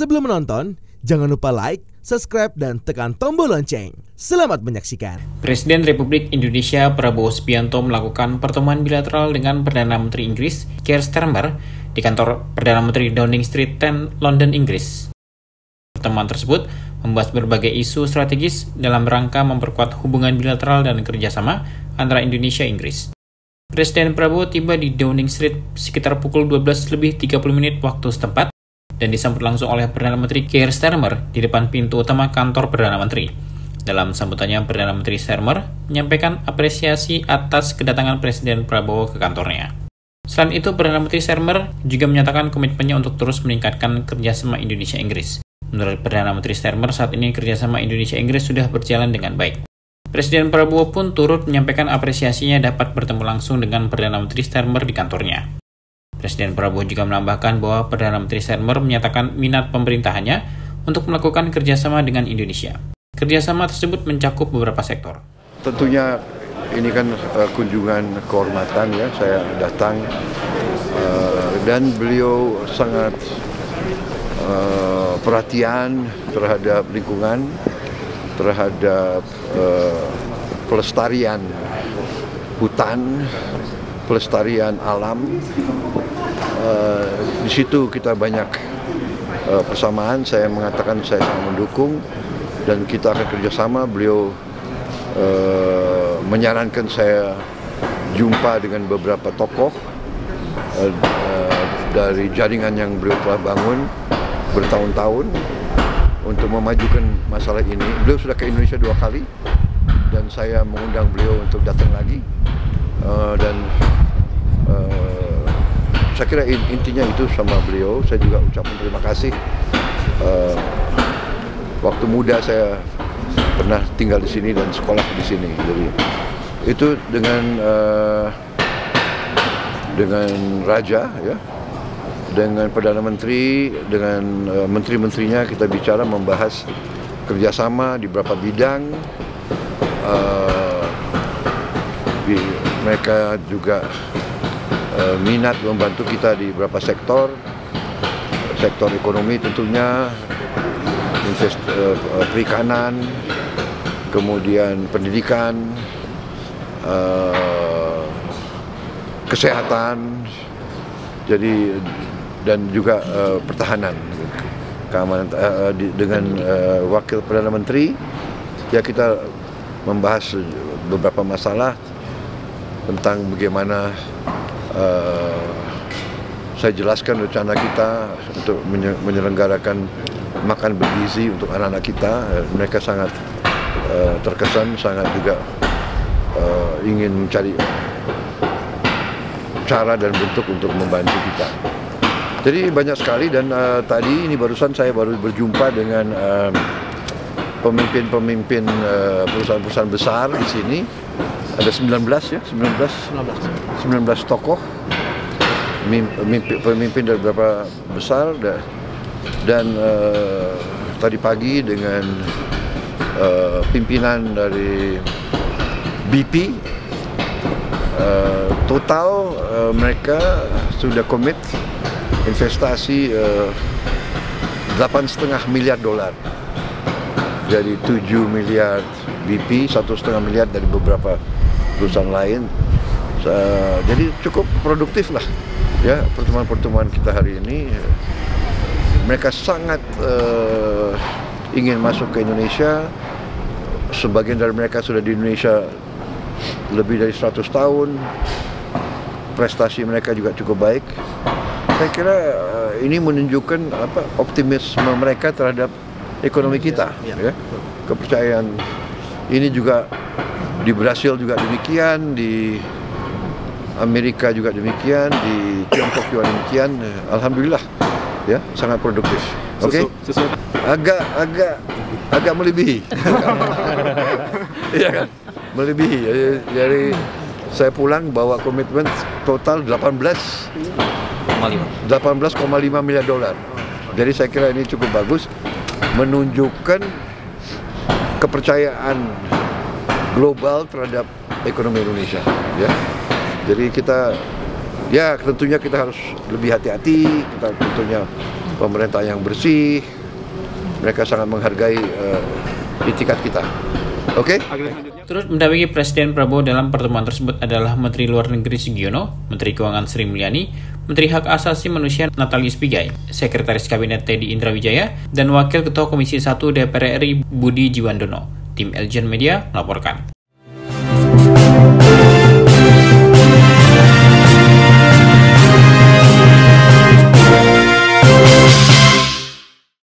Sebelum menonton, jangan lupa like, subscribe, dan tekan tombol lonceng. Selamat menyaksikan. Presiden Republik Indonesia Prabowo Subianto melakukan pertemuan bilateral dengan Perdana Menteri Inggris Keir Starmer di kantor Perdana Menteri Downing Street 10, London, Inggris. Pertemuan tersebut membahas berbagai isu strategis dalam rangka memperkuat hubungan bilateral dan kerjasama antara Indonesia-Inggris. Presiden Prabowo tiba di Downing Street sekitar pukul 12:30 waktu setempat dan disambut langsung oleh Perdana Menteri Keir Starmer di depan pintu utama kantor Perdana Menteri. Dalam sambutannya, Perdana Menteri Starmer menyampaikan apresiasi atas kedatangan Presiden Prabowo ke kantornya. Selain itu, Perdana Menteri Starmer juga menyatakan komitmennya untuk terus meningkatkan kerjasama Indonesia-Inggris. Menurut Perdana Menteri Starmer, saat ini kerjasama Indonesia-Inggris sudah berjalan dengan baik. Presiden Prabowo pun turut menyampaikan apresiasinya dapat bertemu langsung dengan Perdana Menteri Starmer di kantornya. Presiden Prabowo juga menambahkan bahwa Perdana Menteri Starmer menyatakan minat pemerintahannya untuk melakukan kerjasama dengan Indonesia. Kerjasama tersebut mencakup beberapa sektor. Tentunya ini kan kunjungan kehormatan ya, saya datang dan beliau sangat perhatian terhadap lingkungan, terhadap pelestarian hutan, pelestarian alam. Di situ kita banyak persamaan. Saya mengatakan saya sangat mendukung dan kita akan kerjasama. Beliau menyarankan saya jumpa dengan beberapa tokoh dari jaringan yang beliau telah bangun bertahun-tahun untuk memajukan masalah ini. Beliau sudah ke Indonesia 2 kali dan saya mengundang beliau untuk datang lagi dan saya kira intinya itu sama beliau. Saya juga ucapkan terima kasih. Waktu muda saya pernah tinggal di sini dan sekolah di sini. Jadi itu dengan Raja ya, dengan Perdana Menteri, dengan menteri-menterinya kita bicara membahas kerjasama di beberapa bidang. Mereka juga minat membantu kita di beberapa sektor ekonomi tentunya, perikanan, kemudian pendidikan, kesehatan, jadi dan juga pertahanan, keamanan. Dengan Wakil Perdana Menteri ya kita membahas beberapa masalah tentang bagaimana saya jelaskan rencana kita untuk menyelenggarakan makan bergizi untuk anak-anak kita. Mereka sangat terkesan, sangat juga ingin mencari cara dan bentuk untuk membantu kita. Jadi banyak sekali dan tadi ini barusan saya baru berjumpa dengan pemimpin-pemimpin perusahaan-perusahaan besar di sini. Ada 19 tokoh, pemimpin dari beberapa besar dan tadi pagi dengan pimpinan dari BP. Total mereka sudah komit investasi $8,5 miliar. Jadi 7 miliar BP, 1,5 miliar dari beberapa perusahaan lain. Jadi cukup produktif lah ya pertemuan-pertemuan kita hari ini. Mereka sangat ingin masuk ke Indonesia. Sebagian dari mereka sudah di Indonesia lebih dari 100 tahun. Prestasi mereka juga cukup baik. Saya kira ini menunjukkan optimisme mereka terhadap ekonomi kita ya. Kepercayaan ini juga di Brasil juga demikian, di Amerika juga demikian, di Tiongkok juga demikian. Alhamdulillah ya, sangat produktif. Oke. Agak melebihi. Iya kan? Melebihi. Jadi saya pulang bawa komitmen total $18,5 miliar. Jadi saya kira ini cukup bagus, menunjukkan kepercayaan global terhadap ekonomi Indonesia ya. Jadi kita ya tentunya kita harus lebih hati-hati, kita tentunya pemerintah yang bersih, mereka sangat menghargai itikat kita. Oke? Terus mendampingi Presiden Prabowo dalam pertemuan tersebut adalah Menteri Luar Negeri Sugiono, Menteri Keuangan Sri Mulyani, Menteri Hak Asasi Manusia Natalius Pigai, Sekretaris Kabinet Teddy Indrawijaya, dan Wakil Ketua Komisi 1 DPR RI Budi Jiwandono. Tim Eljon Media melaporkan.